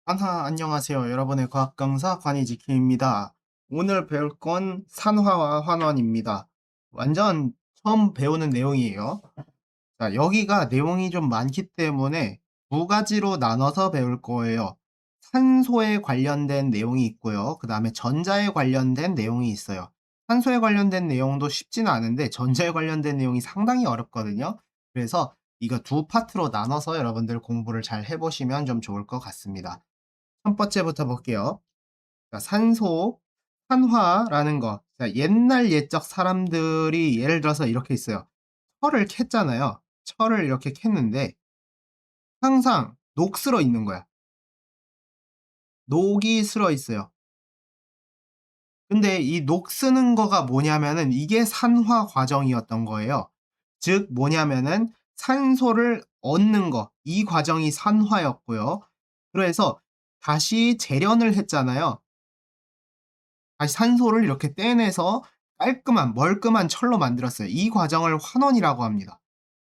안녕하세요. 여러분의 과학 강사 관이지킴입니다. 오늘 배울 건 산화와 환원입니다. 완전 처음 배우는 내용이에요. 자, 여기가 내용이 좀 많기 때문에 두 가지로 나눠서 배울 거예요. 산소에 관련된 내용이 있고요. 그 다음에 전자에 관련된 내용이 있어요. 산소에 관련된 내용도 쉽지는 않은데 전자에 관련된 내용이 상당히 어렵거든요. 그래서 이거 두 파트로 나눠서 여러분들 공부를 잘 해보시면 좀 좋을 것 같습니다. 첫 번째부터 볼게요. 자, 산소, 산화라는 거. 자, 옛날 옛적 사람들이 예를 들어서 이렇게 있어요. 철을 캤잖아요. 철을 이렇게 캤는데 항상 녹슬어 있는 거야. 녹이 슬어 있어요. 근데 이 녹쓰는 거가 뭐냐면은 이게 산화 과정이었던 거예요. 즉 뭐냐면은 산소를 얻는 거, 이 과정이 산화였고요. 그래서 다시 재련을 했잖아요. 다시 산소를 이렇게 떼내서 깔끔한 멀끔한 철로 만들었어요. 이 과정을 환원이라고 합니다.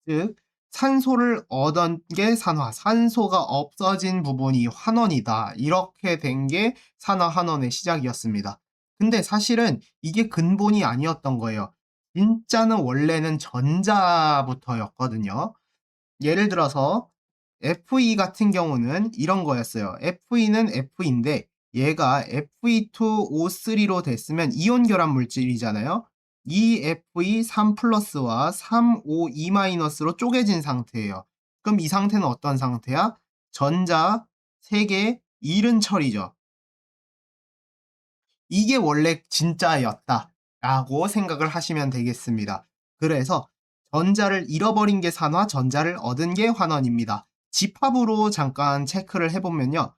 즉 산소를 얻은 게 산화, 산소가 없어진 부분이 환원이다. 이렇게 된 게 산화 환원의 시작이었습니다. 근데 사실은 이게 근본이 아니었던 거예요. 진짜는 원래는 전자부터였거든요. 예를 들어서 Fe 같은 경우는 이런 거였어요. Fe는 Fe인데 얘가 Fe2O3로 됐으면 이온 결합 물질이잖아요. 이 Fe 3 플러스와 3O2 마이너스로 쪼개진 상태예요. 그럼 이 상태는 어떤 상태야? 전자 3개 잃은 철이죠. 이게 원래 진짜였다라고 생각을 하시면 되겠습니다. 그래서 전자를 잃어버린 게 산화, 전자를 얻은 게 환원입니다. 집합으로 잠깐 체크를 해보면요.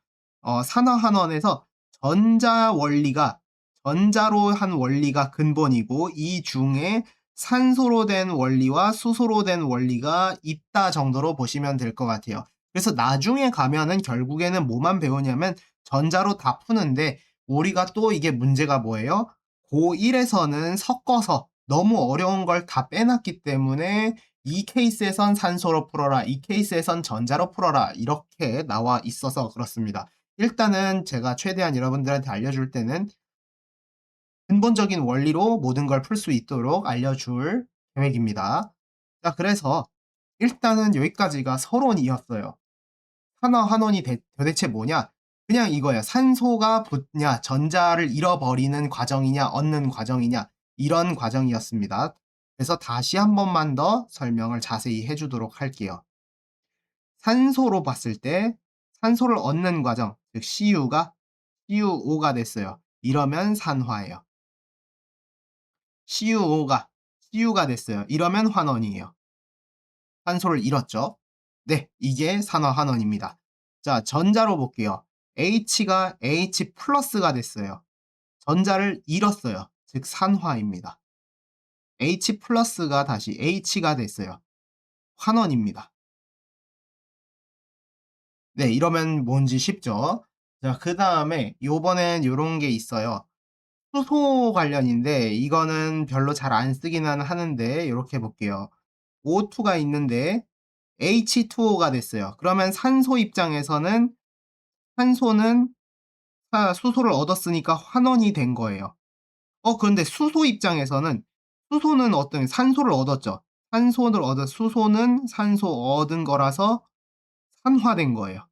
산화 환원에서 전자 원리가 전자로 한 원리가 근본이고 이 중에 산소로 된 원리와 수소로 된 원리가 있다 정도로 보시면 될 것 같아요. 그래서 나중에 가면은 결국에는 뭐만 배우냐면 전자로 다 푸는데 우리가 또 이게 문제가 뭐예요? 고1에서는 섞어서 너무 어려운 걸 다 빼놨기 때문에 이 케이스에선 산소로 풀어라, 이 케이스에선 전자로 풀어라 이렇게 나와 있어서 그렇습니다. 일단은 제가 최대한 여러분들한테 알려줄 때는 근본적인 원리로 모든 걸 풀 수 있도록 알려줄 계획입니다. 자, 그래서 일단은 여기까지가 서론이었어요. 산화환원이 도대체 뭐냐? 그냥 이거야. 산소가 붙냐, 전자를 잃어버리는 과정이냐, 얻는 과정이냐, 이런 과정이었습니다. 그래서 다시 한 번만 더 설명을 자세히 해주도록 할게요. 산소로 봤을 때 산소를 얻는 과정, 즉 CU가 CuO가 됐어요. 이러면 산화예요. Cu가 됐어요. 이러면 환원이에요. 산소를 잃었죠. 네, 이게 산화환원입니다. 자, 전자로 볼게요. H가 H 플러스가 됐어요. 전자를 잃었어요. 즉 산화입니다. H 플러스가 다시 H가 됐어요. 환원입니다. 네, 이러면 뭔지 쉽죠? 자, 그 다음에 요번엔 요런 게 있어요. 수소 관련인데 이거는 별로 잘 안 쓰기는 하는데 이렇게 볼게요. O2가 있는데 H2O가 됐어요. 그러면 산소 입장에서는 산소는 수소를 얻었으니까 환원이 된 거예요. 그런데 수소 입장에서는 수소는 어떤 산소를 얻었죠. 산소를 얻은 수소는 산소 얻은 거라서 산화된 거예요.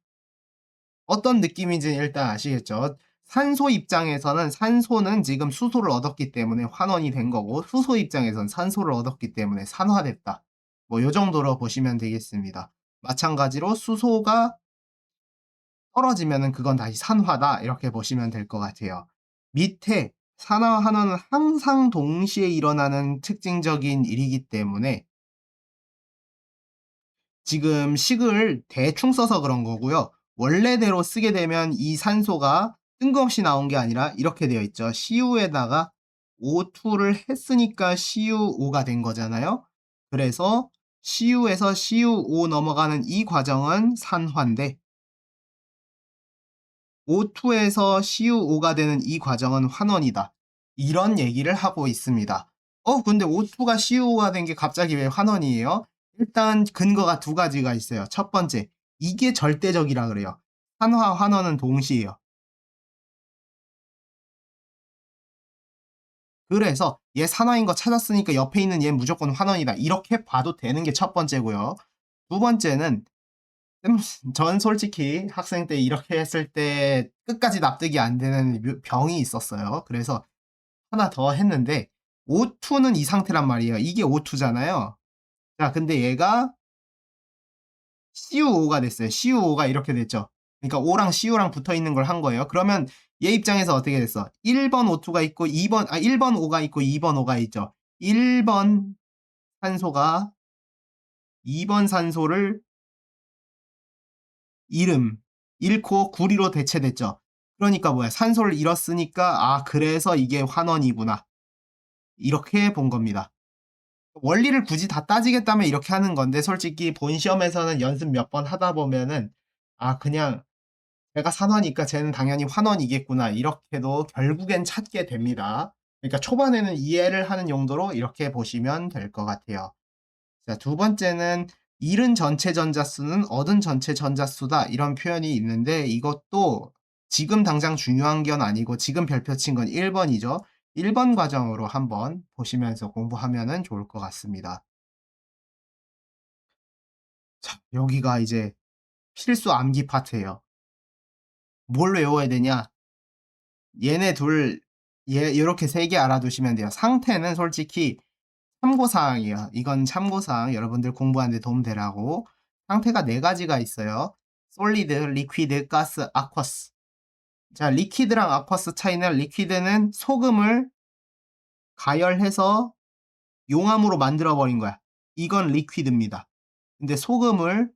어떤 느낌인지 일단 아시겠죠? 산소 입장에서는 산소는 지금 수소를 얻었기 때문에 환원이 된 거고 수소 입장에서는 산소를 얻었기 때문에 산화됐다. 뭐 요 정도로 보시면 되겠습니다. 마찬가지로 수소가 떨어지면은 그건 다시 산화다 이렇게 보시면 될 것 같아요. 밑에 산화 환원은 항상 동시에 일어나는 특징적인 일이기 때문에 지금 식을 대충 써서 그런 거고요. 원래대로 쓰게 되면 이 산소가 뜬금없이 나온 게 아니라 이렇게 되어 있죠. CU에다가 O2를 했으니까 CuO가 된 거잖아요. 그래서 CU에서 CuO 넘어가는 이 과정은 산화인데 O2에서 CuO가 되는 이 과정은 환원이다. 이런 얘기를 하고 있습니다. 근데 O2가 CuO가 된 게 갑자기 왜 환원이에요? 일단 근거가 두 가지가 있어요. 첫 번째, 이게 절대적이라 그래요. 산화, 환원은 동시에요. 그래서 얘 산화인 거 찾았으니까 옆에 있는 얘 무조건 환원이다. 이렇게 봐도 되는 게 첫 번째고요. 두 번째는 전 솔직히 학생 때 이렇게 했을 때 끝까지 납득이 안 되는 병이 있었어요. 그래서 하나 더 했는데 O2는 이 상태란 말이에요. 이게 O2잖아요. 자, 근데 얘가 CuO가 됐어요. CuO가 이렇게 됐죠. 그러니까 O랑 Cu랑 붙어 있는 걸 한 거예요. 그러면 얘 입장에서 어떻게 됐어? 1번 O2가 있고 1번 O가 있고 2번 O가 있죠. 1번 산소가 2번 산소를 잃고 구리로 대체됐죠. 그러니까 뭐야? 산소를 잃었으니까 그래서 이게 환원이구나. 이렇게 본 겁니다. 원리를 굳이 다 따지겠다면 이렇게 하는 건데 솔직히 본 시험에서는 연습 몇 번 하다 보면은 그냥 내가 산화니까 쟤는 당연히 환원이겠구나. 이렇게도 결국엔 찾게 됩니다. 그러니까 초반에는 이해를 하는 용도로 이렇게 보시면 될 것 같아요. 자, 두 번째는 잃은 전체 전자수는 얻은 전체 전자수다. 이런 표현이 있는데 이것도 지금 당장 중요한 건 아니고 지금 별표 친 건 1번이죠. 1번 과정으로 한번 보시면서 공부하면 좋을 것 같습니다. 자, 여기가 이제 필수 암기 파트예요. 뭘 외워야 되냐? 얘네 둘, 요렇게 세 개 알아두시면 돼요. 상태는 솔직히 참고사항이에요. 이건 참고사항, 여러분들 공부하는 데 도움되라고. 상태가 네 가지가 있어요. 솔리드, 리퀴드, 가스, 아쿼스. 자, 리퀴드랑 아쿼스 차이는, 리퀴드는 소금을 가열해서 용암으로 만들어 버린 거야. 이건 리퀴드입니다. 근데 소금을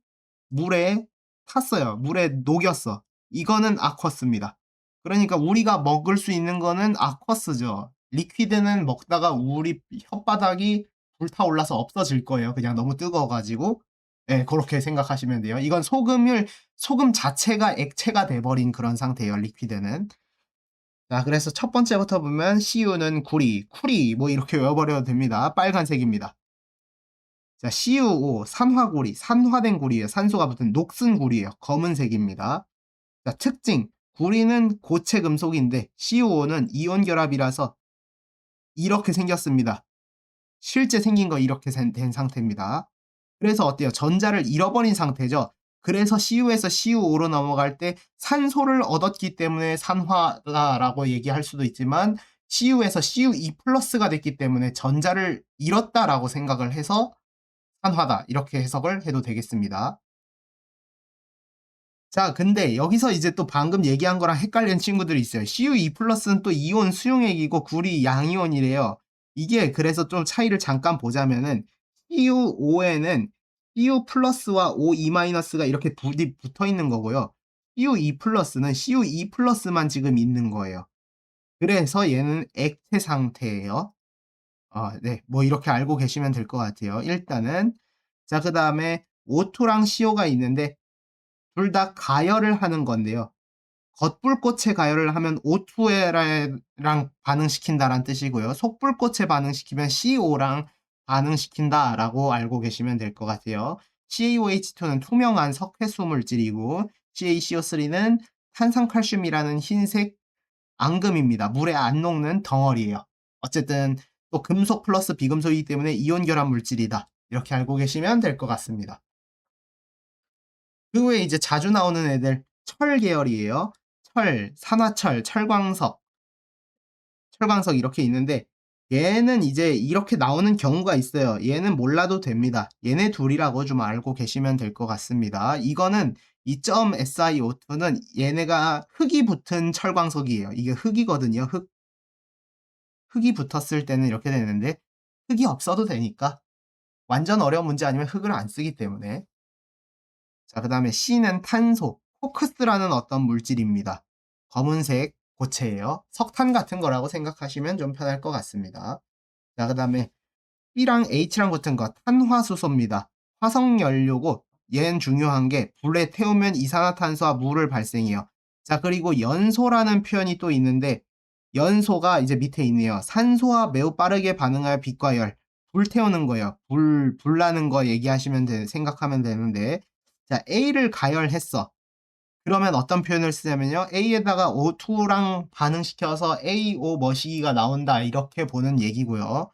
물에 탔어요. 물에 녹였어. 이거는 아쿼스입니다. 그러니까 우리가 먹을 수 있는 거는 아쿼스죠. 리퀴드는 먹다가 우리 혓바닥이 불타올라서 없어질 거예요. 그냥 너무 뜨거워가지고. 네, 그렇게 생각하시면 돼요. 이건 소금 자체가 액체가 돼버린 그런 상태예요. 리퀴드는. 자, 그래서 첫 번째부터 보면 CU는 구리, 쿠리 뭐 이렇게 외워버려도 됩니다. 빨간색입니다. 자, CuO, 산화구리, 산화된 구리예요. 산소가 붙은 녹슨 구리예요. 검은색입니다. 자, 특징, 구리는 고체 금속인데 CuO는 이온 결합이라서 이렇게 생겼습니다. 실제 생긴 거 이렇게 된 상태입니다. 그래서 어때요? 전자를 잃어버린 상태죠. 그래서 CU에서 CuO로 넘어갈 때 산소를 얻었기 때문에 산화라고 얘기할 수도 있지만 CU에서 CuE 플러스가 됐기 때문에 전자를 잃었다라고 생각을 해서 산화다. 이렇게 해석을 해도 되겠습니다. 자, 근데 여기서 이제 또 방금 얘기한 거랑 헷갈리는 친구들이 있어요. CuE 플러스는 또 이온 수용액이고 구리 양이온이래요. 이게 그래서 좀 차이를 잠깐 보자면은 CuO에는 Cu 플러스와 O2 마이너스가 이렇게 부디 붙어 있는 거고요. CuE 플러스는 CuE 플러스만 지금 있는 거예요. 그래서 얘는 액체 상태예요. 네. 뭐 이렇게 알고 계시면 될 것 같아요. 일단은 자, 그다음에 O2랑 CO가 있는데 둘 다 가열을 하는 건데요. 겉불꽃에 가열을 하면 O2랑 반응시킨다라는 뜻이고요. 속불꽃에 반응시키면 CO랑 반응시킨다라고 알고 계시면 될 것 같아요. CaOH2는 투명한 석회수 물질이고 CaCO3는 탄산칼슘이라는 흰색 앙금입니다. 물에 안 녹는 덩어리예요. 어쨌든 또 금속 플러스 비금속이기 때문에 이온 결합 물질이다. 이렇게 알고 계시면 될 것 같습니다. 그 외에 이제 자주 나오는 애들 철 계열이에요. 철, 산화철, 철광석 이렇게 있는데 얘는 이제 이렇게 나오는 경우가 있어요. 얘는 몰라도 됩니다. 얘네 둘이라고 좀 알고 계시면 될 것 같습니다. 이거는 2.SiO2는 얘네가 흙이 붙은 철광석이에요. 이게 흙이거든요. 흙이 붙었을 때는 이렇게 되는데 흙이 없어도 되니까 완전 어려운 문제 아니면 흙을 안 쓰기 때문에. 자, 그 다음에 C는 탄소, 코크스라는 어떤 물질입니다. 검은색 고체예요. 석탄 같은 거라고 생각하시면 좀 편할 것 같습니다. 자, 그 다음에 B랑 H랑 붙은 거 탄화수소입니다. 화석연료고 얘는 중요한 게 불에 태우면 이산화탄소와 물을 발생해요. 자, 그리고 연소라는 표현이 또 있는데 연소가 이제 밑에 있네요. 산소와 매우 빠르게 반응하여 빛과 열, 불 태우는 거예요. 불 나는 거 얘기하시면 생각하면 되는데 자, A를 가열했어. 그러면 어떤 표현을 쓰냐면요. A에다가 O2랑 반응시켜서 AO 머시기가 나온다 이렇게 보는 얘기고요.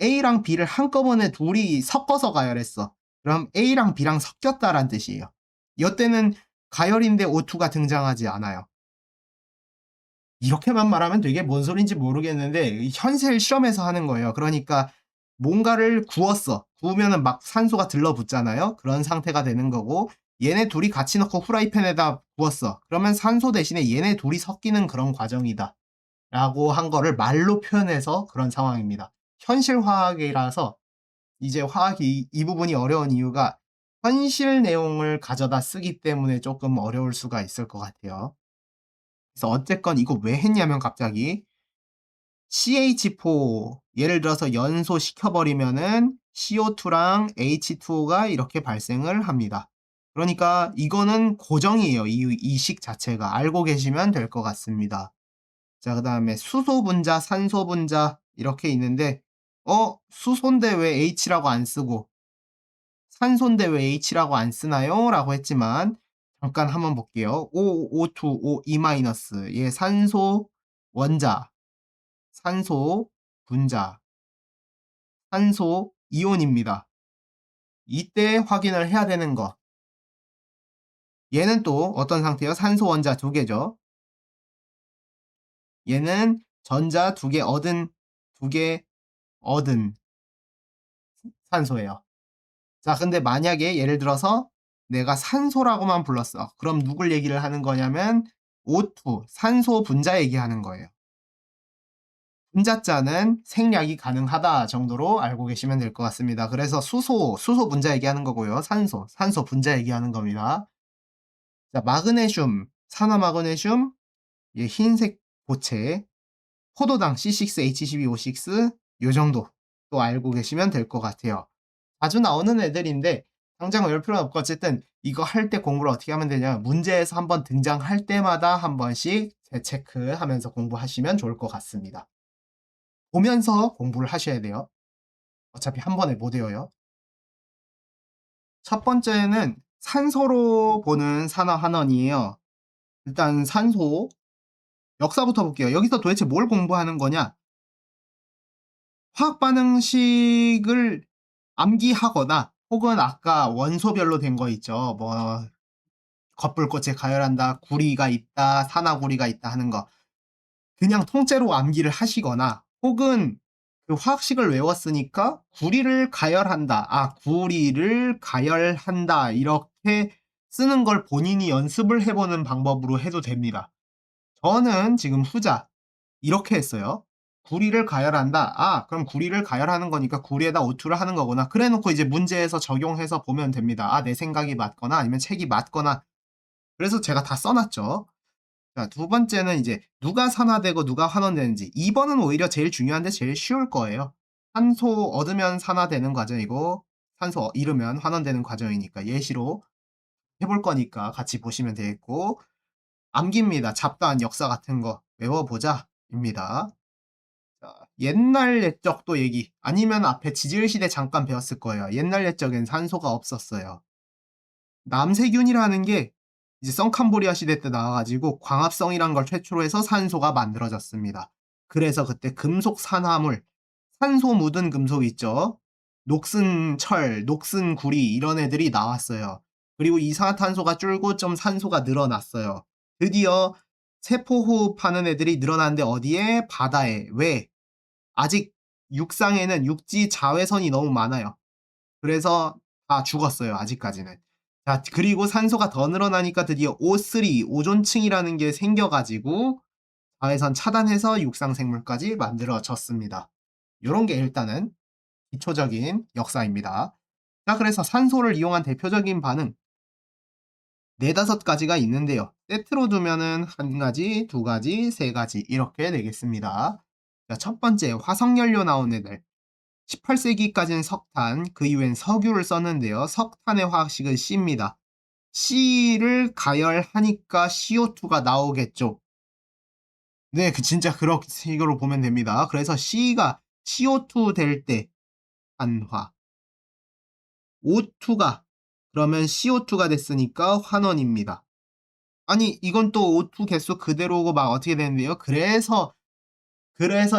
A랑 B를 한꺼번에 둘이 섞어서 가열했어. 그럼 A랑 B랑 섞였다란 뜻이에요. 이때는 가열인데 O2가 등장하지 않아요. 이렇게만 말하면 되게 뭔 소린지 모르겠는데 현실 실험에서 하는 거예요. 그러니까 뭔가를 구웠어. 구우면은 막 산소가 들러붙잖아요. 그런 상태가 되는 거고 얘네 둘이 같이 넣고 후라이팬에다 구웠어. 그러면 산소 대신에 얘네 둘이 섞이는 그런 과정이다. 라고 한 거를 말로 표현해서 그런 상황입니다. 현실 화학이라서 이제 화학이 이 부분이 어려운 이유가 현실 내용을 가져다 쓰기 때문에 조금 어려울 수가 있을 것 같아요. 그래서 어쨌건 이거 왜 했냐면 갑자기 CH4 예를 들어서 연소시켜버리면은 CO2랑 H2O가 이렇게 발생을 합니다. 그러니까 이거는 고정이에요. 이 식 자체가 알고 계시면 될 것 같습니다. 자, 그 다음에 수소 분자, 산소 분자 이렇게 있는데 수소인데 왜 H라고 안 쓰고 산소인데 왜 H라고 안 쓰나요? 라고 했지만 잠깐 한번 볼게요. O2, O2- 얘 산소 원자, 산소 분자, 산소 이온입니다. 이때 확인을 해야 되는 거. 얘는 또 어떤 상태예요? 산소 원자 두 개죠. 얘는 전자 두 개 얻은 산소예요. 자, 근데 만약에 예를 들어서 내가 산소라고만 불렀어. 그럼 누굴 얘기를 하는 거냐면 O2, 산소 분자 얘기하는 거예요. 분자자는 생략이 가능하다 정도로 알고 계시면 될 것 같습니다. 그래서 수소 분자 얘기하는 거고요. 산소 분자 얘기하는 겁니다. 자, 마그네슘, 산화마그네슘, 예, 흰색 보체, 포도당 C6H12O6 요 정도 또 알고 계시면 될 것 같아요. 자주 나오는 애들인데 당장 외울 필요는 없고 어쨌든 이거 할 때 공부를 어떻게 하면 되냐면 문제에서 한번 등장할 때마다 한 번씩 재체크하면서 공부하시면 좋을 것 같습니다. 보면서 공부를 하셔야 돼요. 어차피 한 번에 못 외워요. 첫 번째는 산소로 보는 산화환원이에요. 일단 산소 역사부터 볼게요. 여기서 도대체 뭘 공부하는 거냐? 화학 반응식을 암기하거나 혹은 아까 원소별로 된 거 있죠. 뭐 겉불꽃에 가열한다, 구리가 있다, 산화구리가 있다 하는 거. 그냥 통째로 암기를 하시거나 혹은 그 화학식을 외웠으니까 구리를 가열한다. 구리를 가열한다. 이렇게 쓰는 걸 본인이 연습을 해보는 방법으로 해도 됩니다. 저는 지금 후자 이렇게 했어요. 구리를 가열한다. 그럼 구리를 가열하는 거니까 구리에다 O2를 하는 거구나. 그래 놓고 이제 문제에서 적용해서 보면 됩니다. 내 생각이 맞거나 아니면 책이 맞거나. 그래서 제가 다 써놨죠. 자, 두 번째는 이제 누가 산화되고 누가 환원되는지. 2번은 오히려 제일 중요한데 제일 쉬울 거예요. 산소 얻으면 산화되는 과정이고 산소 잃으면 환원되는 과정이니까 예시로 해볼 거니까 같이 보시면 되겠고 암기입니다. 잡다한 역사 같은 거 외워보자 입니다. 자, 옛날 옛적도 얘기 아니면 앞에 지질시대 잠깐 배웠을 거예요. 옛날 옛적엔 산소가 없었어요. 남세균이라는 게 이제 성캄보리아 시대 때 나와가지고 광합성이란 걸 최초로 해서 산소가 만들어졌습니다. 그래서 그때 금속 산화물, 산소 묻은 금속 있죠. 녹슨 철, 녹슨 구리 이런 애들이 나왔어요. 그리고 이산화탄소가 줄고 좀 산소가 늘어났어요. 드디어 세포 호흡하는 애들이 늘어났는데 어디에? 바다에. 왜? 아직 육상에는 육지 자외선이 너무 많아요. 그래서 다 죽었어요. 아직까지는. 자, 그리고 산소가 더 늘어나니까 드디어 O3, 오존층이라는 게 생겨가지고 자외선 차단해서 육상 생물까지 만들어졌습니다. 이런 게 일단은 기초적인 역사입니다. 자, 그래서 산소를 이용한 대표적인 반응 네다섯 가지가 있는데요. 세트로 두면은 한 가지, 두 가지, 세 가지 이렇게 되겠습니다. 자, 첫 번째 화석연료 나온 애들. 18세기까지는 석탄, 그 이후엔 석유를 썼는데요. 석탄의 화학식은 C입니다. C를 가열하니까 CO2가 나오겠죠. 네, 진짜 그렇게 식으로 보면 됩니다. 그래서 C가 CO2 될 때 한화, O2가 그러면 CO2가 됐으니까 환원입니다. 아니 이건 또 O2 개수 그대로고 막 어떻게 되는데요. 그래서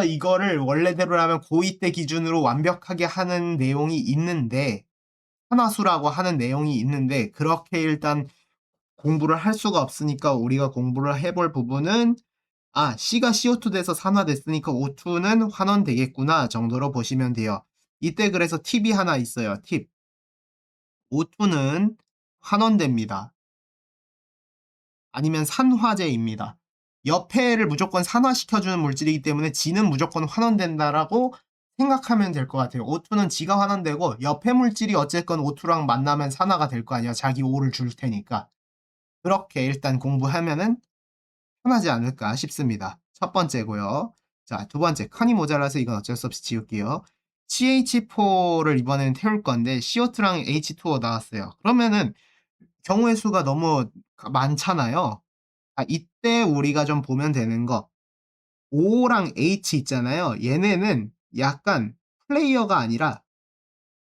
이거를 원래대로라면 고2 때 기준으로 완벽하게 하는 내용이 있는데 산화수라고 하는 내용이 있는데 그렇게 일단 공부를 할 수가 없으니까 우리가 공부를 해볼 부분은 'C가 CO2 돼서 산화됐으니까 O2는 환원되겠구나.' 정도로 보시면 돼요. 이때 그래서 팁이 하나 있어요. 팁. O2는 환원됩니다. 아니면 산화제입니다. 옆에를 무조건 산화시켜 주는 물질이기 때문에 G는 무조건 환원된다라고 생각하면 될 것 같아요. O2는 G가 환원되고 옆에 물질이 어쨌건 O2랑 만나면 산화가 될 거 아니에요. 자기 O를 줄 테니까. 그렇게 일단 공부하면은 편하지 않을까 싶습니다. 첫 번째고요. 자, 두 번째. 칸이 모자라서 이건 어쩔 수 없이 지울게요. CH4를 이번에는 태울 건데 CO2랑 H2O 나왔어요. 그러면은 경우의 수가 너무 많잖아요. 이때 우리가 좀 보면 되는 거 O랑 H 있잖아요. 얘네는 약간 플레이어가 아니라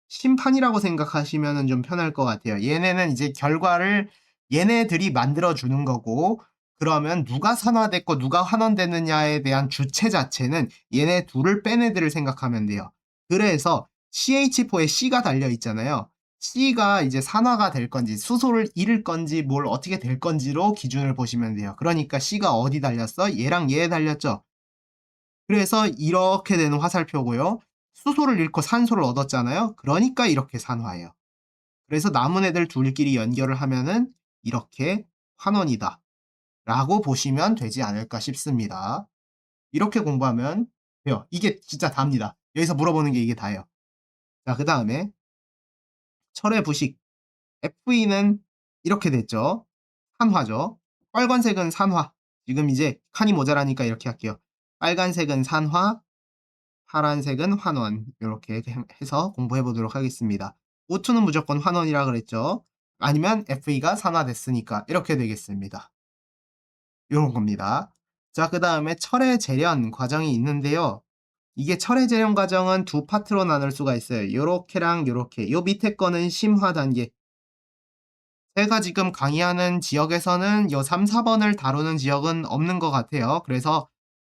심판이라고 생각하시면은 좀 편할 것 같아요. 얘네는 이제 결과를 얘네들이 만들어 주는 거고 그러면 누가 산화됐고 누가 환원됐느냐에 대한 주체 자체는 얘네 둘을 뺀 애들을 생각하면 돼요. 그래서 CH4에 C가 달려 있잖아요. C가 이제 산화가 될 건지 수소를 잃을 건지 뭘 어떻게 될 건지로 기준을 보시면 돼요. 그러니까 C가 어디 달렸어? 얘랑 얘에 달렸죠. 그래서 이렇게 되는 화살표고요. 수소를 잃고 산소를 얻었잖아요. 그러니까 이렇게 산화예요. 그래서 남은 애들 둘끼리 연결을 하면은 이렇게 환원이다 라고 보시면 되지 않을까 싶습니다. 이렇게 공부하면 돼요. 이게 진짜 답니다. 여기서 물어보는 게 이게 다예요. 자, 그 다음에 철의 부식 Fe는 이렇게 됐죠. 산화죠. 빨간색은 산화. 지금 이제 칸이 모자라니까 이렇게 할게요. 빨간색은 산화, 파란색은 환원. 요렇게 해서 공부해 보도록 하겠습니다. O2는 무조건 환원이라 그랬죠. 아니면 Fe가 산화됐으니까 이렇게 되겠습니다. 요런 겁니다. 자, 그다음에 철의 재련 과정이 있는데요. 이게 철의 재련 과정은 두 파트로 나눌 수가 있어요. 요렇게랑 요렇게. 요 밑에 거는 심화 단계. 제가 지금 강의하는 지역에서는 요 3-4 번을 다루는 지역은 없는 것 같아요.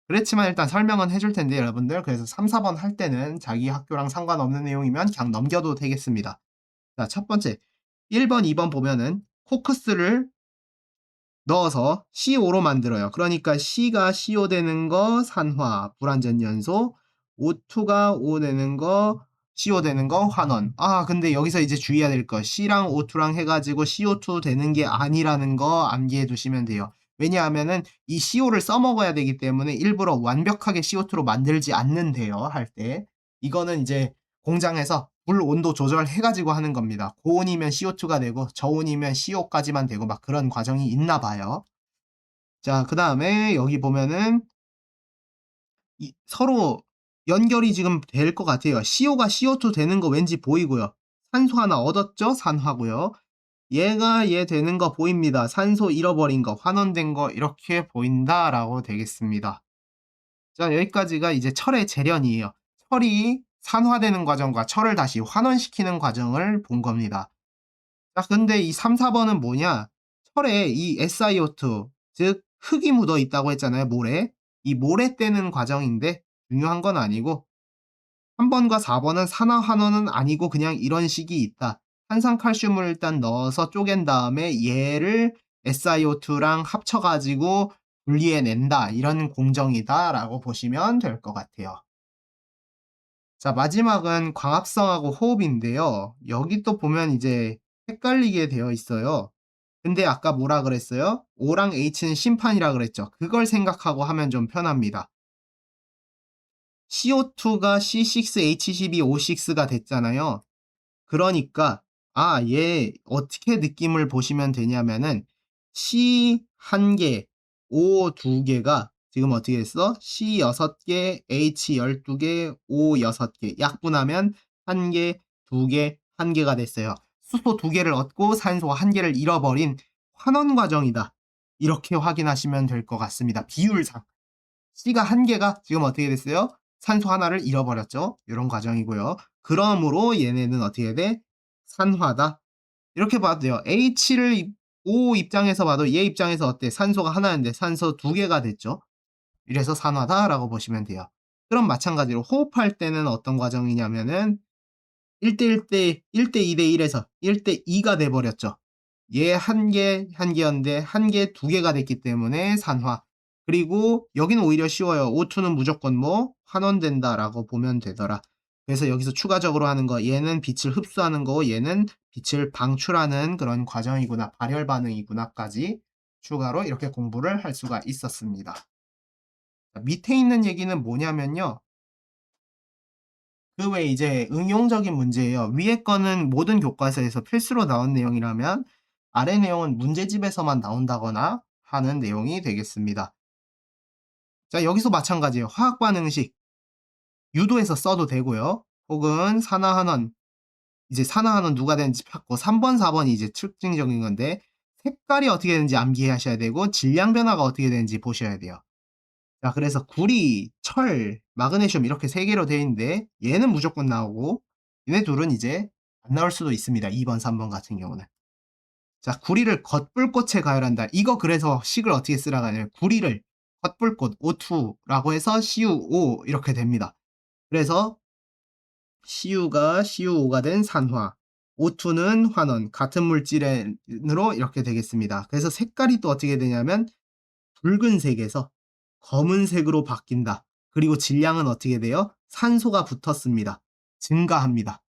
그렇지만 일단 설명은 해줄 텐데 여러분들 그래서 3-4번 할 때는 자기 학교랑 상관없는 내용이면 그냥 넘겨도 되겠습니다. 자, 첫 번째 1 번, 2번 보면은 코크스를 넣어서 CO 로 만들어요. 그러니까 C가 CO 되는 거 산화, 불완전 연소, O2가 O 되는 거 CO 되는 거 환원. 근데 여기서 이제 주의해야 될 거 C랑 O2랑 해 가지고 CO2 되는 게 아니라는 거 암기해 두시면 돼요. 왜냐하면은 이 CO를 써먹어야 되기 때문에 일부러 완벽하게 CO2로 만들지 않는대요, 할 때. 이거는 이제 공장에서 물 온도 조절해 가지고 하는 겁니다. 고온이면 CO2가 되고 저온이면 CO까지만 되고 막 그런 과정이 있나 봐요. 자, 그다음에 여기 보면은 서로 연결이 지금 될 것 같아요. CO가 CO2 되는 거 왠지 보이고요. 산소 하나 얻었죠? 산화고요. 얘가 얘 되는 거 보입니다. 산소 잃어버린 거, 환원된 거 이렇게 보인다라고 되겠습니다. 자, 여기까지가 이제 철의 재련이에요. 철이 산화되는 과정과 철을 다시 환원시키는 과정을 본 겁니다. 자, 근데 이 3-4 번은 뭐냐? 철에 이 SiO2 즉 흙이 묻어 있다고 했잖아요, 모래. 이 모래 떼는 과정인데 중요한 건 아니고 3 번과 4 번은 산화 환원은 아니고 그냥 이런 식이 있다. 탄산칼슘을 일단 넣어서 쪼갠 다음에 얘를 SiO2랑 합쳐 가지고 분리해 낸다. 이런 공정이다라고 보시면 될 것 같아요. 자, 마지막은 광합성하고 호흡인데요. 여기 또 보면 이제 헷갈리게 되어 있어요. 근데 아까 뭐라 그랬어요? O랑 H는 심판이라 그랬죠. 그걸 생각하고 하면 좀 편합니다. CO2가 C6H12O6가 됐잖아요. 그러니까 얘 어떻게 느낌을 보시면 되냐면은 C 1개, O 2개가 지금 어떻게 됐어? C 6개, H 12개, O 6개. 약분하면 1개, 2개, 1개가 됐어요. 수소 2개를 얻고 산소 1개를 잃어버린 환원 과정이다. 이렇게 확인하시면 될 것 같습니다. 비율상. C가 1개가 지금 어떻게 됐어요? 산소 하나를 잃어버렸죠. 이런 과정이고요. 그러므로 얘네는 어떻게 돼? 산화다. 이렇게 봐도 돼요. H를 O 입장에서 봐도 얘 입장에서 어때? 산소가 하나인데 산소 두 개가 됐죠. 이래서 산화다라고 보시면 돼요. 그럼 마찬가지로 호흡할 때는 어떤 과정이냐면은 1대 1대 1대 2대 1에서 1대 2가 돼 버렸죠. 얘 한 개, 한 개였는데 한 개, 두 개가 됐기 때문에 산화. 그리고 여기는 오히려 쉬워요. O2는 무조건 뭐 환원된다라고 보면 되더라. 그래서 여기서 추가적으로 하는 거 얘는 빛을 흡수하는 거고 얘는 빛을 방출하는 그런 과정이구나. 발열 반응이구나까지 추가로 이렇게 공부를 할 수가 있었습니다. 밑에 있는 얘기는 뭐냐면요. 그 외에 이제 응용적인 문제예요. 위에 거는 모든 교과서에서 필수로 나온 내용이라면 아래 내용은 문제집에서만 나온다거나 하는 내용이 되겠습니다. 자, 여기서 마찬가지예요. 화학 반응식 유도해서 써도 되고요. 혹은 산화환원 이제 산화환원 누가 되는지 찾고 3번, 4번이 이제 특징적인 건데 색깔이 어떻게 되는지 암기하셔야 되고 질량 변화가 어떻게 되는지 보셔야 돼요. 자, 그래서 구리, 철, 마그네슘 이렇게 세 개로 되어 있는데 얘는 무조건 나오고 얘네 둘은 이제 안 나올 수도 있습니다. 2번, 3번 같은 경우는. 자, 구리를 겉불꽃에 가열한다. 이거 그래서 식을 어떻게 쓰라고 하냐면 구리를 겉불꽃 O2라고 해서 CuO 이렇게 됩니다. 그래서 Cu가 CuO가 된 산화, O2는 환원, 같은 물질으로 이렇게 되겠습니다. 그래서 색깔이 또 어떻게 되냐면 붉은색에서 검은색으로 바뀐다. 그리고 질량은 어떻게 돼요? 산소가 붙었습니다. 증가합니다.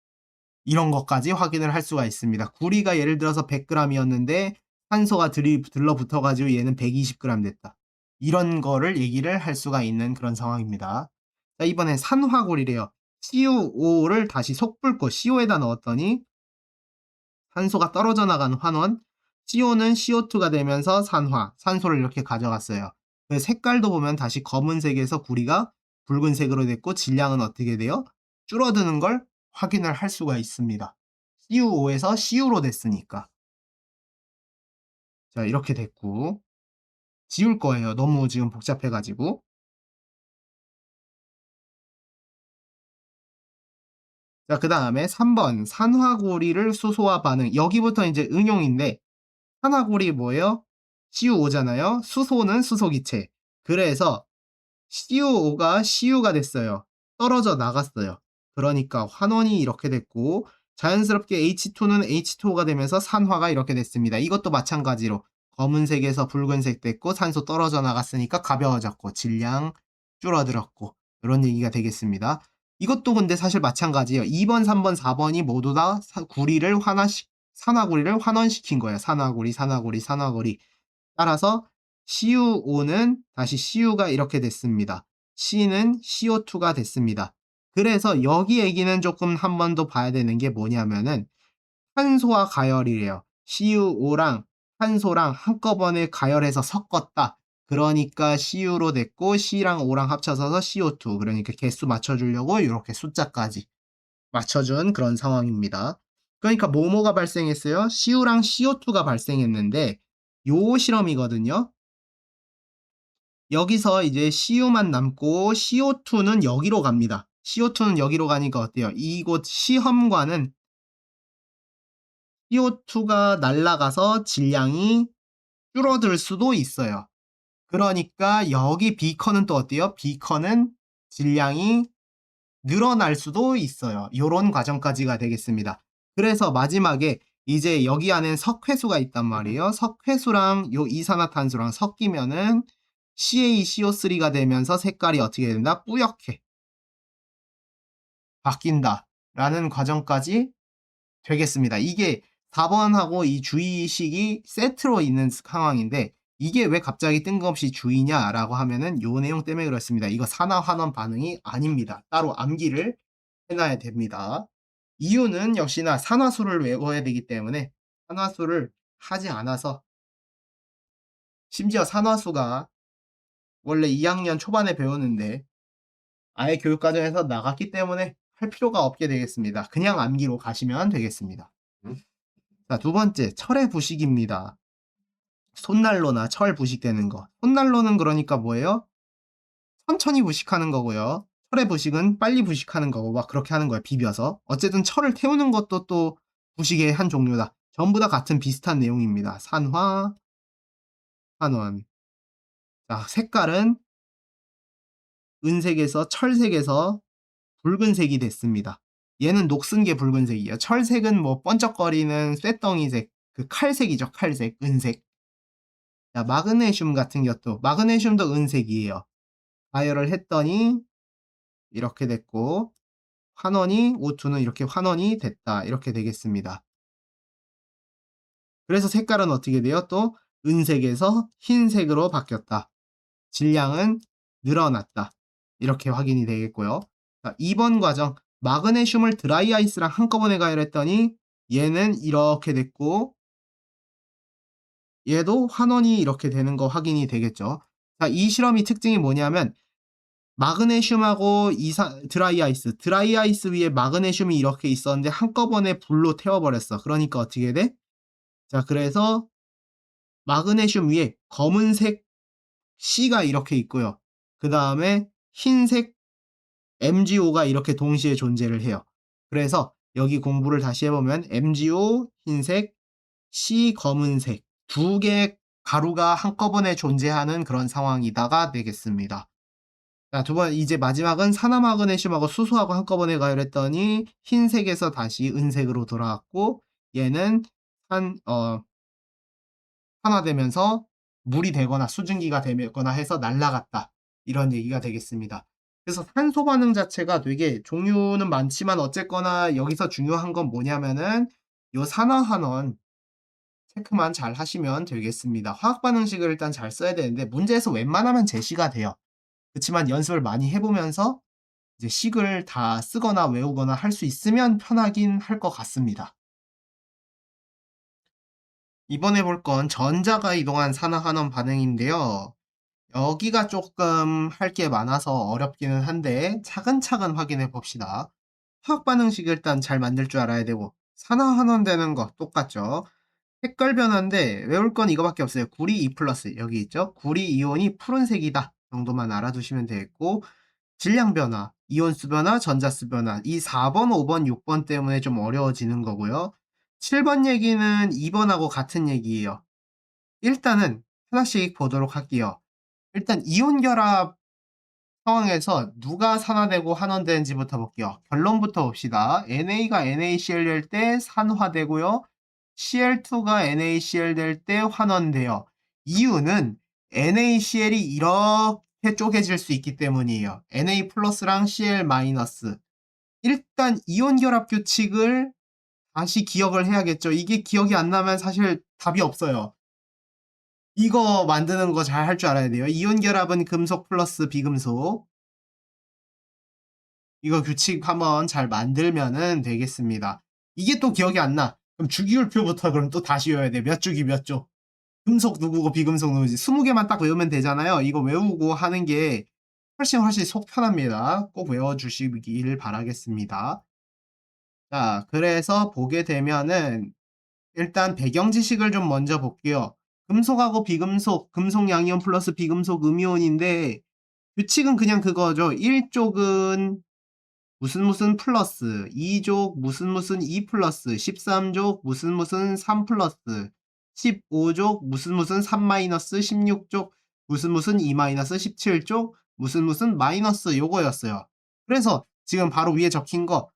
이런 것까지 확인을 할 수가 있습니다. 구리가 예를 들어서 100g이었는데 산소가 들러붙어 가지고 얘는 120g 됐다. 이런 거를 얘기를 할 수가 있는 그런 상황입니다. 자, 이번엔 산화구리래요. CuO를 다시 속불꽃 CO에다 넣었더니 산소가 떨어져 나간 환원, CO는 CO2가 되면서 산화, 산소를 이렇게 가져갔어요. 그 색깔도 보면 다시 검은색에서 구리가 붉은색으로 됐고 질량은 어떻게 돼요? 줄어드는 걸 확인을 할 수가 있습니다. CuO에서 CU로 됐으니까. 자, 이렇게 됐고 지울 거예요. 너무 지금 복잡해가지고. 자, 그 다음에 3번 산화구리를 수소화 반응. 여기부터 이제 응용인데 산화구리 뭐예요? CuO잖아요. 수소는 수소기체. 그래서 CuO가 CU가 됐어요. 떨어져 나갔어요. 그러니까 환원이 이렇게 됐고 자연스럽게 H2는 H2O가 되면서 산화가 이렇게 됐습니다. 이것도 마찬가지로 검은색에서 붉은색 됐고 산소 떨어져 나갔으니까 가벼워졌고 질량 줄어들었고 이런 얘기가 되겠습니다. 이것도 근데 사실 마찬가지예요. 2번, 3번, 4번이 모두 다 구리를 산화구리를 환원시킨 거예요. 산화구리, 산화구리, 산화구리. 따라서 CuO는 다시 CU가 이렇게 됐습니다. C는 CO2가 됐습니다. 그래서 여기 얘기는 조금 한 번 더 봐야 되는 게 뭐냐면은 탄소와 가열이래요. CuO랑 탄소랑 한꺼번에 가열해서 섞었다. 그러니까 CU로 됐고 C랑 O랑 합쳐서 CO2. 그러니까 개수 맞춰주려고 이렇게 숫자까지 맞춰준 그런 상황입니다. 그러니까 뭐뭐가 발생했어요? CU랑 CO2가 발생했는데 요 실험이거든요. 여기서 이제 CU만 남고 CO2는 여기로 갑니다. CO2는 여기로 가니까 어때요? 이곳 시험관은 CO2가 날아가서 질량이 줄어들 수도 있어요. 그러니까 여기 비커는 또 어때요? 비커는 질량이 늘어날 수도 있어요. 요런 과정까지가 되겠습니다. 그래서 마지막에 이제 여기 안엔 석회수가 있단 말이에요. 석회수랑 요 이산화탄소랑 섞이면은 CaCO3가 되면서 색깔이 어떻게 된다? 뿌옇게 바뀐다. 라는 과정까지 되겠습니다. 이게 4번하고 이 주의식이 세트로 있는 상황인데 이게 왜 갑자기 뜬금없이 주의냐라고 하면은 요 내용 때문에 그렇습니다. 이거 산화환원 반응이 아닙니다. 따로 암기를 해놔야 됩니다. 이유는 역시나 산화수를 외워야 되기 때문에 산화수를 하지 않아서 심지어 산화수가 원래 2학년 초반에 배우는데 아예 교육과정에서 나갔기 때문에 할 필요가 없게 되겠습니다. 그냥 암기로 가시면 되겠습니다. 자, 두 번째, 철의 부식입니다. 손난로나 철 부식되는 거. 손난로는 그러니까 뭐예요? 천천히 부식하는 거고요. 철의 부식은 빨리 부식하는 거고 막 그렇게 하는 거예요. 비벼서. 어쨌든 철을 태우는 것도 또 부식의 한 종류다. 전부 다 같은 비슷한 내용입니다. 산화, 환원. 자, 색깔은 은색에서 철색에서 붉은색이 됐습니다. 얘는 녹슨 게 붉은색이에요. 철색은 뭐 번쩍거리는 쇳덩이색, 그 칼색이죠. 칼색, 은색. 자, 마그네슘 같은 것도 마그네슘도 은색이에요. 가열을 했더니 이렇게 됐고 환원이 O2는 이렇게 환원이 됐다. 이렇게 되겠습니다. 그래서 색깔은 어떻게 돼요? 또 은색에서 흰색으로 바뀌었다. 질량은 늘어났다. 이렇게 확인이 되겠고요. 자, 2번 과정. 마그네슘을 드라이 아이스랑 한꺼번에 가열했더니 얘는 이렇게 됐고 얘도 환원이 이렇게 되는 거 확인이 되겠죠. 자, 이 실험이 특징이 뭐냐면 마그네슘하고 드라이 아이스 위에 마그네슘이 이렇게 있었는데 한꺼번에 불로 태워버렸어. 그러니까 어떻게 돼? 자, 그래서 마그네슘 위에 검은색 C가 이렇게 있고요. 그 다음에 흰색 MgO가 이렇게 동시에 존재를 해요. 그래서 여기 공부를 다시 해보면 MgO 흰색, C 검은색 두 개의 가루가 한꺼번에 존재하는 그런 상황이다가 되겠습니다. 자, 두 번, 이제 마지막은 산화마그네슘하고 수소하고 한꺼번에 가열했더니 흰색에서 다시 은색으로 돌아왔고 얘는 산화되면서 물이 되거나 수증기가 되거나 해서 날아갔다. 이런 얘기가 되겠습니다. 그래서 산소 반응 자체가 되게 종류는 많지만 어쨌거나 여기서 중요한 건 뭐냐면은 요 산화환원 체크만 잘 하시면 되겠습니다. 화학 반응식을 일단 잘 써야 되는데 문제에서 웬만하면 제시가 돼요. 그렇지만 연습을 많이 해보면서 이제 식을 다 쓰거나 외우거나 할 수 있으면 편하긴 할 것 같습니다. 이번에 볼 건 전자가 이동한 산화환원 반응인데요. 여기가 조금 할 게 많아서 어렵기는 한데 차근차근 확인해 봅시다. 화학 반응식 일단 잘 만들 줄 알아야 되고 산화환원되는 거 똑같죠. 색깔 변화인데 외울 건 이거밖에 없어요. 구리 2 플러스 여기 있죠. 구리 이온이 푸른색이다 정도만 알아두시면 되겠고 질량 변화, 이온수 변화, 전자수 변화 이 4번, 5번, 6번 때문에 좀 어려워지는 거고요. 7번 얘기는 2번하고 같은 얘기예요. 일단은 하나씩 보도록 할게요. 일단 이온 결합 상황에서 누가 산화되고 환원되는지부터 볼게요. 결론부터 봅시다. NA가 NaCl 될 때 산화되고요. Cl2가 NaCl 될 때 환원돼요. 이유는 NaCl이 이렇게 쪼개질 수 있기 때문이에요. Na 플러스랑 Cl 마이너스. 일단 이온 결합 규칙을 다시 기억을 해야겠죠. 이게 기억이 안 나면 사실 답이 없어요. 이거 만드는 거 잘 할 줄 알아야 돼요. 이온 결합은 금속 플러스 비금속. 이거 규칙 한번 잘 만들면은 되겠습니다. 이게 또 기억이 안 나. 그럼 주기율표부터 그럼 또 다시 외워야 돼. 몇 주기 몇 조. 금속 누구고 비금속 누구지. 20개만 딱 외우면 되잖아요. 이거 외우고 하는 게 훨씬 속 편합니다. 꼭 외워주시길 바라겠습니다. 자, 그래서 보게 되면은 일단 배경 지식을 좀 먼저 볼게요. 금속하고 비금속, 금속 양이온 플러스 비금속 음이온인데 규칙은 그냥 그거죠. 1쪽은 무슨 플러스, 2족 무슨 2 플러스, 13족 무슨 3 플러스, 15족 무슨 3 마이너스, 16족 무슨 2 마이너스, 17족 무슨 마이너스 요거였어요. 그래서 지금 바로 위에 적힌 거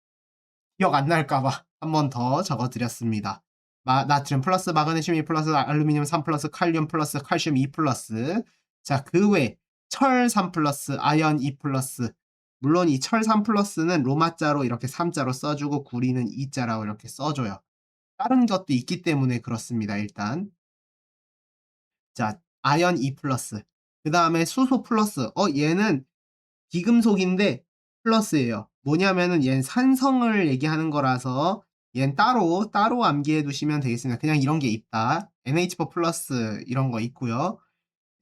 기억 안 날까봐 한 번 더 적어드렸습니다. 나트륨 플러스, 마그네슘 2 플러스, 알루미늄 3 플러스, 칼륨 플러스, 칼슘 2 플러스. 자, 그 외 철 3 플러스, 아연 2 플러스. 물론 이 철 3 플러스는 로마자로 이렇게 3자로 써주고 구리는 2자라고 이렇게 써줘요. 다른 것도 있기 때문에 그렇습니다. 일단 자, 아연 2 플러스. 그 다음에 수소 플러스. 얘는 비금속인데 플러스예요. 뭐냐면은 얘는 산성을 얘기하는 거라서 얘는 따로 암기해 두시면 되겠습니다. 그냥 이런 게 있다. NH4 플러스 이런 거 있고요.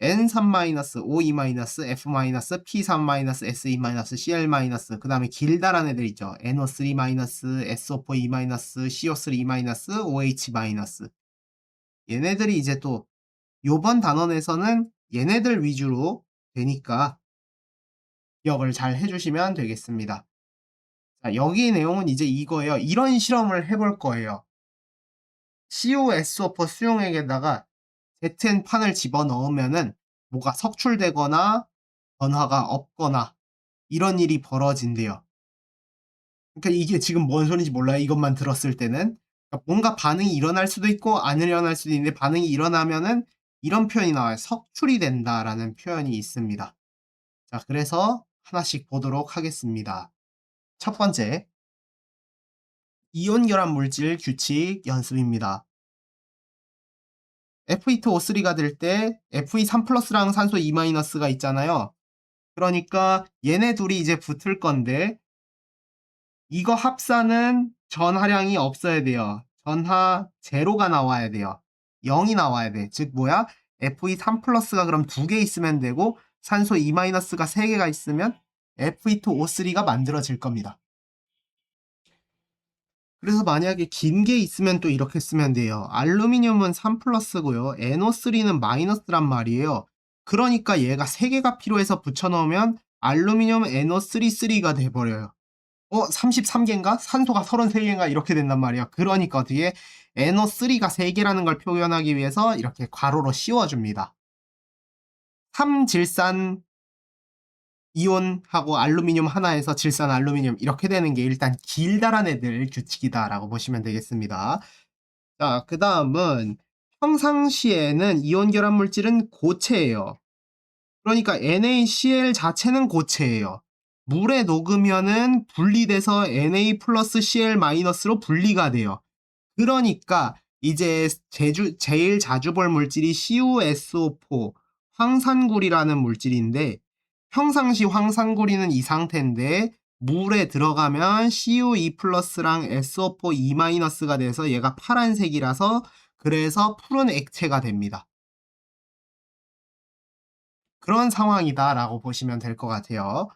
N3-, O2-, F-, P3-, SE-, Cl-, 그 다음에 길다란 애들 있죠. NO3-, SO4-, CO3-, OH-. 얘네들이 이제 또 요번 단원에서는 얘네들 위주로 되니까 기억을 잘 해주시면 되겠습니다. 자, 여기 내용은 이제 이거예요. 이런 실험을 해볼 거예요. CuSO4 수용액에다가 ZN판을 집어넣으면은 뭐가 석출되거나 변화가 없거나 이런 일이 벌어진대요. 그러니까 이게 지금 뭔 소리인지 몰라요. 이것만 들었을 때는. 그러니까 뭔가 반응이 일어날 수도 있고 안 일어날 수도 있는데 반응이 일어나면은 이런 표현이 나와요. "석출이 된다."라는 표현이 있습니다. 자, 그래서 하나씩 보도록 하겠습니다. 첫 번째, 이온 결합 물질 규칙 연습입니다. Fe2O3가 될 때 Fe3+랑 산소 2-가 있잖아요. 그러니까 얘네 둘이 이제 붙을 건데 이거 합산은 전하량이 없어야 돼요. 전하 제로가 나와야 돼요. 0이 나와야 돼. 즉 뭐야? Fe3+가 그럼 2개 있으면 되고 산소 2-가 3개가 있으면 Fe2O3가 만들어질 겁니다. 그래서 만약에 긴 게 있으면 또 이렇게 쓰면 돼요. 알루미늄은 3+고요. NO3는 마이너스란 말이에요. 그러니까 얘가 3개가 필요해서 붙여넣으면 알루미늄 NO3가 돼버려요. 33개인가? 산소가 33개인가? 이렇게 된단 말이야. 그러니까 어떻게 NO3가 3개라는 걸 표현하기 위해서 이렇게 괄호로 씌워줍니다. 3질산 이온하고 알루미늄 하나에서 질산 알루미늄 이렇게 되는 게 일단 길다란 애들 규칙이다라고 보시면 되겠습니다. 자, 그 다음은 평상시에는 이온 결합 물질은 고체예요. 그러니까 NaCl 자체는 고체예요. 물에 녹으면은 분리돼서 Na 플러스 Cl 마이너스로 분리가 돼요. 그러니까 이제 제일 자주 볼 물질이 CuSO4 황산구리라는 물질인데 평상시 황산구리는 이 상태인데 물에 들어가면 CuE 플러스랑 SO4 E 마이너스가 돼서 얘가 파란색이라서 그래서 푸른 액체가 됩니다. 그런 상황이다라고 보시면 될 것 같아요.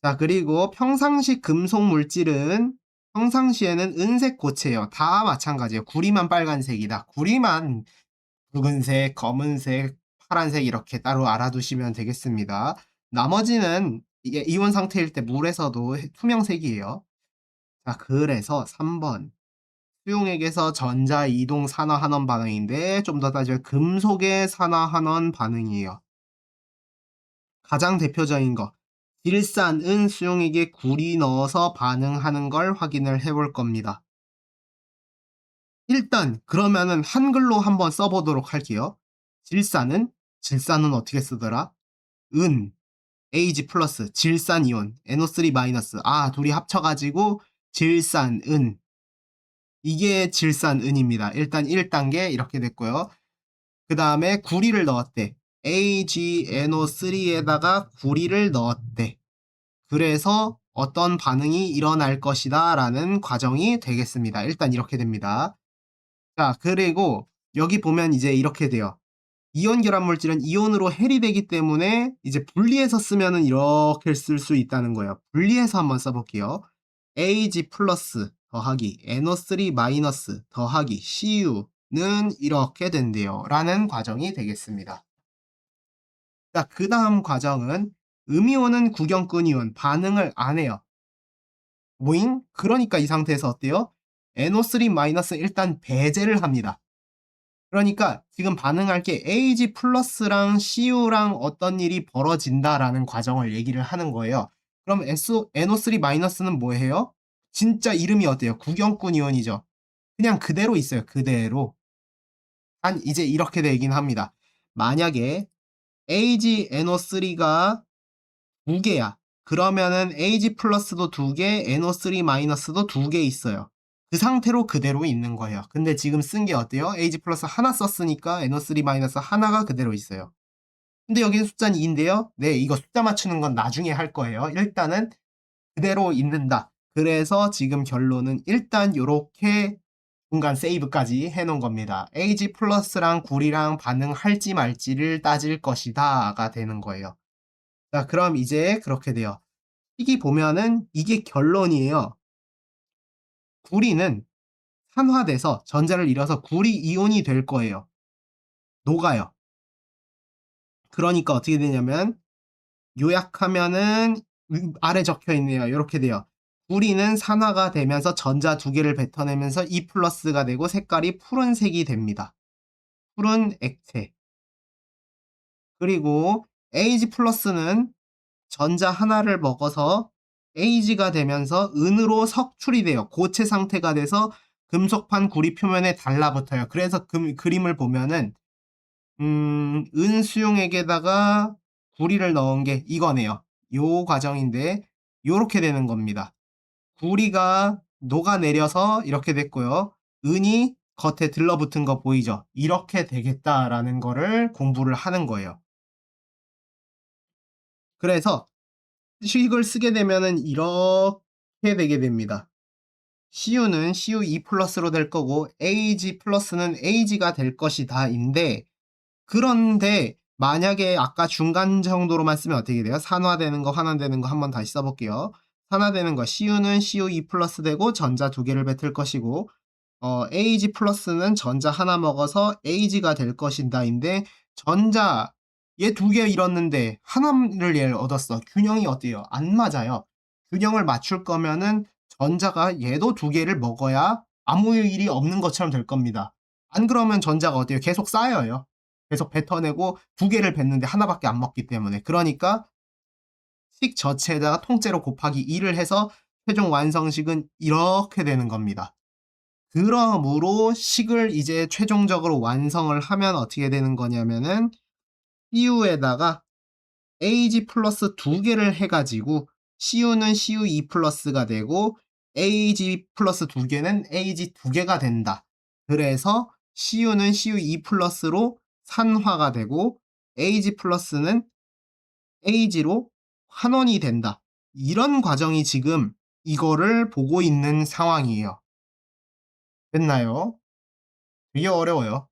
자, 그리고 평상시 금속 물질은 평상시에는 은색 고체예요. 다 마찬가지예요. 구리만 빨간색이다. 구리만 붉은색, 검은색, 파란색 이렇게 따로 알아두시면 되겠습니다. 나머지는 이게 이온 상태일 때 물에서도 투명색이에요. 자, 그래서 3번 수용액에서 전자 이동 산화 환원 반응인데 좀 더 따지면 금속의 산화 환원 반응이에요. 가장 대표적인 거 질산은 수용액에 구리 넣어서 반응하는 걸 확인을 해볼 겁니다. 일단 그러면은 한글로 한번 써보도록 할게요. 질산은 어떻게 쓰더라? 은 Ag 플러스 질산 이온 NO3 마이너스 둘이 합쳐가지고 질산은 이게 질산은입니다. 일단 1단계 이렇게 됐고요. 그 다음에 구리를 넣었대. AgNO3에다가 구리를 넣었대. 그래서 어떤 반응이 일어날 것이다 라는 과정이 되겠습니다. 일단 이렇게 됩니다. 자, 그리고 여기 보면 이제 이렇게 돼요. 이온 결합 물질은 이온으로 해리되기 때문에 이제 분리해서 쓰면은 이렇게 쓸 수 있다는 거예요. 분리해서 한번 써볼게요. Ag 플러스 더하기 NO3 마이너스 더하기 Cu는 이렇게 된대요. 라는 과정이 되겠습니다. 자, 그 다음 과정은 음이온은 구경꾼 이온 반응을 안 해요. 모잉? 그러니까 이 상태에서 어때요? NO3- 일단 배제를 합니다. 그러니까 지금 반응할 게 AG 플러스랑 CU랑 어떤 일이 벌어진다라는 과정을 얘기를 하는 거예요. 그럼 NO3-는 뭐예요? 진짜 이름이 어때요? 구경꾼 이온이죠. 그냥 그대로 있어요. 그대로. 단 이제 이렇게 되긴 합니다. 만약에 AgNO3가 2개야. 그러면은 AG 플러스도 2개, NO3-도 2개 있어요. 그 상태로 그대로 있는 거예요. 근데 지금 쓴 게 어때요? AG 플러스 하나 썼으니까 NO3- 하나가 그대로 있어요. 근데 여기는 숫자는 2인데요. 네, 이거 숫자 맞추는 건 나중에 할 거예요. 일단은 그대로 있는다. 그래서 지금 결론은 일단 요렇게 중간 세이브까지 해놓은 겁니다. AG 플러스랑 구리랑 반응할지 말지를 따질 것이다가 되는 거예요. 자, 그럼 이제 그렇게 돼요. 식이 보면은 이게 결론이에요. 구리는 산화돼서 전자를 잃어서 구리 이온이 될 거예요. 녹아요. 그러니까 어떻게 되냐면 요약하면은 아래 적혀 있네요. 이렇게 돼요. 구리는 산화가 되면서 전자 두 개를 뱉어내면서 E 플러스가 되고 색깔이 푸른색이 됩니다. 푸른 액체. 그리고 Ag 플러스는 전자 하나를 먹어서 Ag가 되면서 은으로 석출이 돼요. 고체 상태가 돼서 금속판 구리 표면에 달라붙어요. 그래서 그림을 보면은 은수용액에다가 구리를 넣은 게 이거네요. 요 과정인데 요렇게 되는 겁니다. 구리가 녹아내려서 이렇게 됐고요. 은이 겉에 들러붙은 거 보이죠? 이렇게 되겠다라는 거를 공부를 하는 거예요. 그래서 식을 쓰게 되면은 이렇게 되게 됩니다. CU는 CU2 플러스로 될 거고 AG 플러스는 AG가 될 것이다인데, 그런데 만약에 아까 중간 정도로만 쓰면 어떻게 돼요? 산화되는 거, 환원되는 거 한번 다시 써볼게요. 산화되는 거 CU는 CU2 플러스 되고 전자 두 개를 뱉을 것이고, AG 플러스는 전자 하나 먹어서 AG가 될 것인다인데, 전자 얘 두 개 잃었는데 하나를 얘를 얻었어. 균형이 어때요? 안 맞아요. 균형을 맞출 거면은 전자가 얘도 두 개를 먹어야 아무 일이 없는 것처럼 될 겁니다. 안 그러면 전자가 어때요? 계속 쌓여요. 계속 뱉어내고 두 개를 뱉는데 하나밖에 안 먹기 때문에. 그러니까 식 전체에다가 통째로 곱하기 2를 해서 최종 완성식은 이렇게 되는 겁니다. 그러므로 식을 이제 최종적으로 완성을 하면 어떻게 되는 거냐면은 CU에다가 AG 플러스 두 개를 해가지고 CU는 CU2 플러스가 되고 AG 플러스 두 개는 AG 두 개가 된다. 그래서 CU는 CU2 플러스로 산화가 되고 AG 플러스는 AG로 환원이 된다. 이런 과정이 지금 이거를 보고 있는 상황이에요. 됐나요? 되게 어려워요.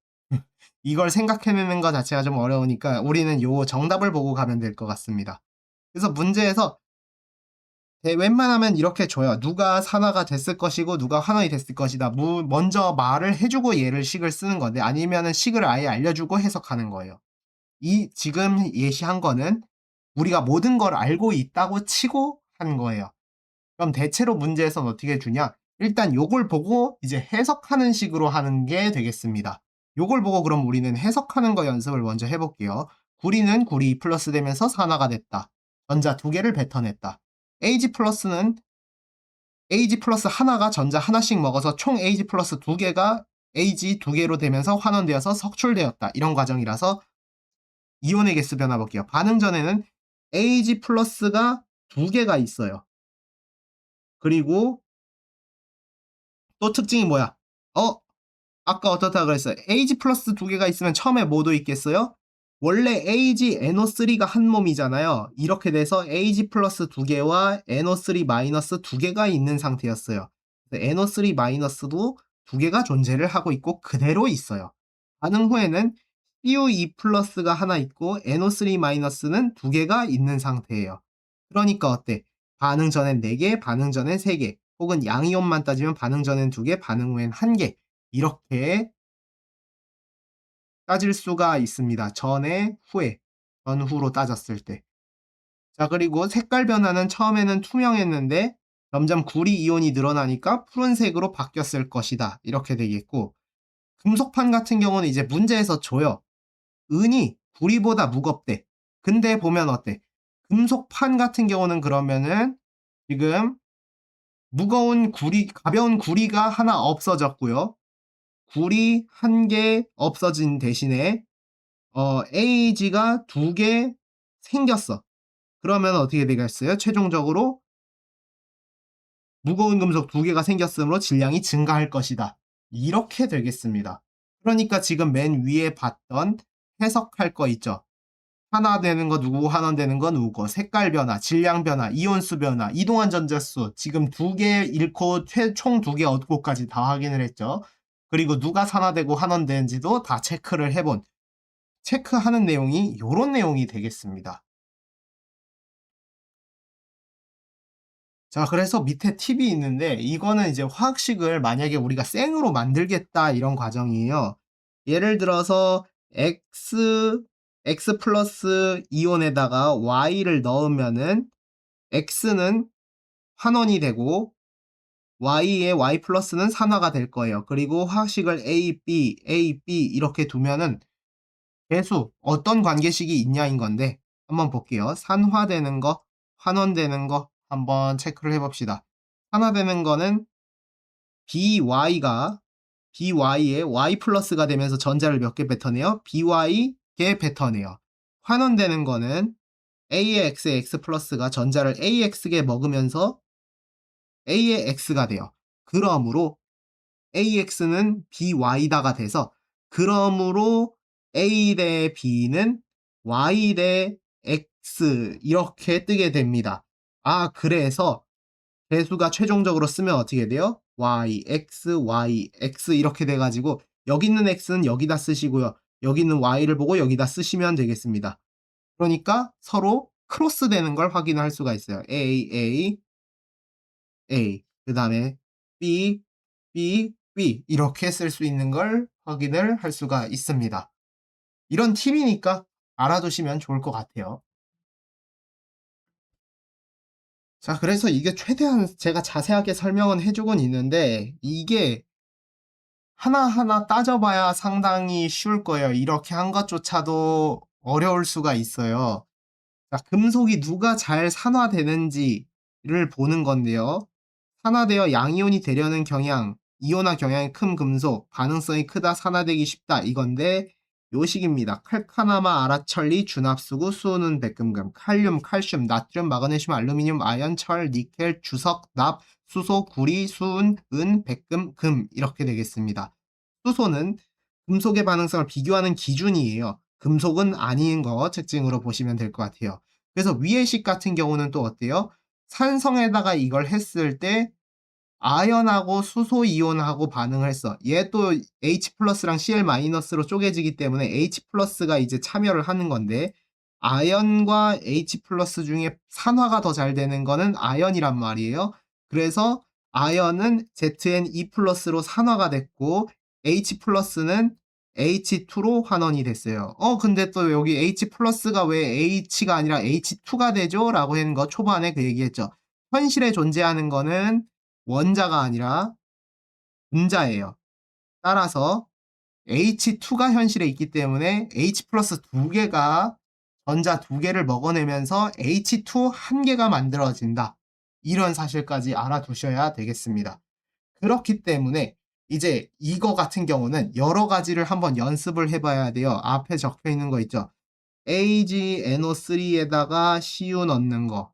이걸 생각해내는 것 자체가 좀 어려우니까 우리는 요 정답을 보고 가면 될 것 같습니다. 그래서 문제에서 웬만하면 이렇게 줘요. 누가 산화가 됐을 것이고 누가 환원이 됐을 것이다. 먼저 말을 해주고 얘를 식을 쓰는 건데, 아니면은 식을 아예 알려주고 해석하는 거예요. 이 지금 예시한 거는 우리가 모든 걸 알고 있다고 치고 한 거예요. 그럼 대체로 문제에선 어떻게 주냐? 일단 요걸 보고 이제 해석하는 식으로 하는 게 되겠습니다. 요걸 보고 그럼 우리는 해석하는 거 연습을 먼저 해볼게요. 구리는 구리 2 플러스 되면서 산화가 됐다. 전자 두 개를 뱉어냈다. AG 플러스는 AG 플러스 하나가 전자 하나씩 먹어서 총 AG 플러스 두 개가 AG 두 개로 되면서 환원되어서 석출되었다. 이런 과정이라서 이온의 개수 변화 볼게요. 반응 전에는 AG 플러스가 두 개가 있어요. 그리고 또 특징이 뭐야? 아까 어떻다 그랬어요? AG 플러스 두 개가 있으면 처음에 뭐도 있겠어요? 원래 AG NO3가 한 몸이잖아요. 이렇게 돼서 AG 플러스 두 개와 NO3 마이너스 두 개가 있는 상태였어요. NO3 마이너스도 두 개가 존재를 하고 있고 그대로 있어요. 반응 후에는 CU2 플러스가 하나 있고 NO3 마이너스는 두 개가 있는 상태예요. 그러니까 어때? 반응 전엔 4개, 반응 전엔 3개, 혹은 양이온만 따지면 반응 전엔 2개, 반응 후엔 1개, 이렇게 따질 수가 있습니다. 전에, 후에, 전후로 따졌을 때. 자, 그리고 색깔 변화는 처음에는 투명했는데 점점 구리 이온이 늘어나니까 푸른색으로 바뀌었을 것이다. 이렇게 되겠고, 금속판 같은 경우는 이제 문제에서 줘요. 은이 구리보다 무겁대. 근데 보면 어때? 금속판 같은 경우는 그러면은 지금 가벼운 구리가 하나 없어졌고요. 구리 한 개 없어진 대신에 AG가 두 개 생겼어. 그러면 어떻게 되겠어요? 최종적으로 무거운 금속 두 개가 생겼으므로 질량이 증가할 것이다. 이렇게 되겠습니다. 그러니까 지금 맨 위에 봤던 해석할 거 있죠. 환화되는 거 누구, 환원되는 거 누구, 색깔 변화, 질량 변화, 이온수 변화, 이동한 전자수, 지금 두 개 잃고 총 두 개 얻고까지 다 확인을 했죠. 그리고 누가 산화되고 환원되는지도 다 체크하는 내용이 요런 내용이 되겠습니다. 자, 그래서 밑에 팁이 있는데, 이거는 이제 화학식을 만약에 우리가 생으로 만들겠다 이런 과정이에요. 예를 들어서 X 플러스 이온에다가 Y를 넣으면은 X는 환원이 되고 y의 y 플러스는 산화가 될 거예요. 그리고 화식을 a, b, a, b 이렇게 두면은 계수 어떤 관계식이 있냐인 건데 한번 볼게요. 산화되는 거, 환원되는 거 한번 체크를 해봅시다. 산화되는 거는 by의 y 플러스가 되면서 전자를 몇 개 뱉어내요? by 개 뱉어내요. 환원되는 거는 a의 x의 x 플러스가 전자를 ax개 먹으면서 a의 x가 돼요. 그러므로 ax는 by다가 돼서 그러므로 a 대 b는 y 대 x 이렇게 뜨게 됩니다. 그래서 배수가 최종적으로 쓰면 어떻게 돼요? y, x 이렇게 돼가지고 여기 있는 x는 여기다 쓰시고요. 여기 있는 y를 보고 여기다 쓰시면 되겠습니다. 그러니까 서로 크로스 되는 걸 확인할 수가 있어요. A, 그 다음에 B, B 이렇게 쓸 수 있는 걸 확인을 할 수가 있습니다. 이런 팁이니까 알아두시면 좋을 것 같아요. 자, 그래서 이게 최대한 제가 자세하게 설명은 해주곤 있는데 이게 하나하나 따져봐야 상당히 쉬울 거예요. 이렇게 한 것조차도 어려울 수가 있어요. 자, 금속이 누가 잘 산화되는지를 보는 건데요. 산화되어 양이온이 되려는 경향, 이온화 경향이 큰 금속, 반응성이 크다, 산화되기 쉽다 이건데 요식입니다. 칼카나마, 아라철리, 준합수구, 수은, 백금금, 칼륨, 칼슘, 나트륨, 마그네슘, 알루미늄, 아연, 철, 니켈, 주석, 납, 수소, 구리, 수은, 은, 백금, 금 이렇게 되겠습니다. 수소는 금속의 반응성을 비교하는 기준이에요. 금속은 아닌 거 특징으로 보시면 될 것 같아요. 그래서 위의 식 같은 경우는 또 어때요? 산성에다가 이걸 했을 때 아연하고 수소 이온하고 반응을 했어. 얘 또 H 플러스랑 Cl 마이너스로 쪼개지기 때문에 H 플러스가 이제 참여를 하는 건데 아연과 H 플러스 중에 산화가 더 잘 되는 거는 아연이란 말이에요. 그래서 아연은 ZN2 플러스로 산화가 됐고 H 플러스는 H2로 환원이 됐어요. 근데 또 여기 H 플러스가 왜 H가 아니라 H2가 되죠? 라고 하는 거 초반에 그 얘기했죠. 현실에 존재하는 거는 원자가 아니라 분자예요. 따라서 H2가 현실에 있기 때문에 H 플러스 두 개가 전자 두 개를 먹어내면서 H2 한 개가 만들어진다. 이런 사실까지 알아두셔야 되겠습니다. 그렇기 때문에 이제 이거 같은 경우는 여러 가지를 한번 연습을 해봐야 돼요. 앞에 적혀 있는 거 있죠. AgNO3에다가 Cu 넣는 거,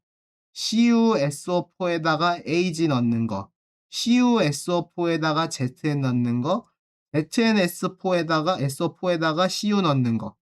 CuSO4에다가 Ag 넣는 거, CuSO4에다가 ZN 넣는 거, ZnS4에다가 SO4에다가 Cu 넣는 거.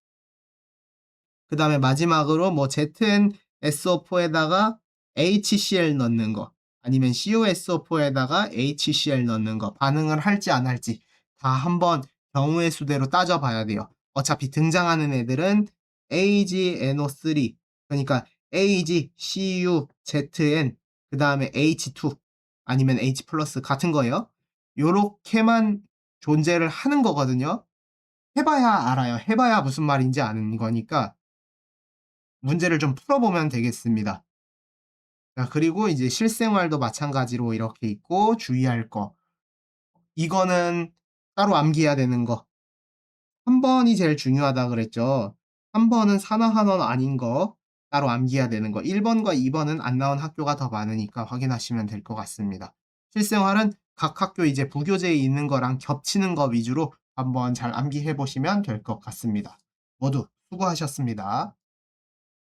그 다음에 마지막으로 뭐 ZnSO4에다가 HCl 넣는 거, 아니면 CuSO4에다가 HCl 넣는 거, 반응을 할지 안 할지 다 한번 경우의 수대로 따져봐야 돼요. 어차피 등장하는 애들은 AgNO3, 그러니까 Ag, Cu, Zn, 그 다음에 H2 아니면 H 플러스 같은 거예요. 요렇게만 존재를 하는 거거든요. 해봐야 알아요. 해봐야 무슨 말인지 아는 거니까 문제를 좀 풀어보면 되겠습니다. 자, 그리고 이제 실생활도 마찬가지로 이렇게 있고 주의할 거. 이거는 따로 암기해야 되는 거. 3번이 제일 중요하다 그랬죠. 3번은 산화환원 아닌 거 따로 암기해야 되는 거. 1번과 2번은 안 나온 학교가 더 많으니까 확인하시면 될 것 같습니다. 실생활은 각 학교 이제 부교재에 있는 거랑 겹치는 거 위주로 한번 잘 암기해 보시면 될 것 같습니다. 모두 수고하셨습니다.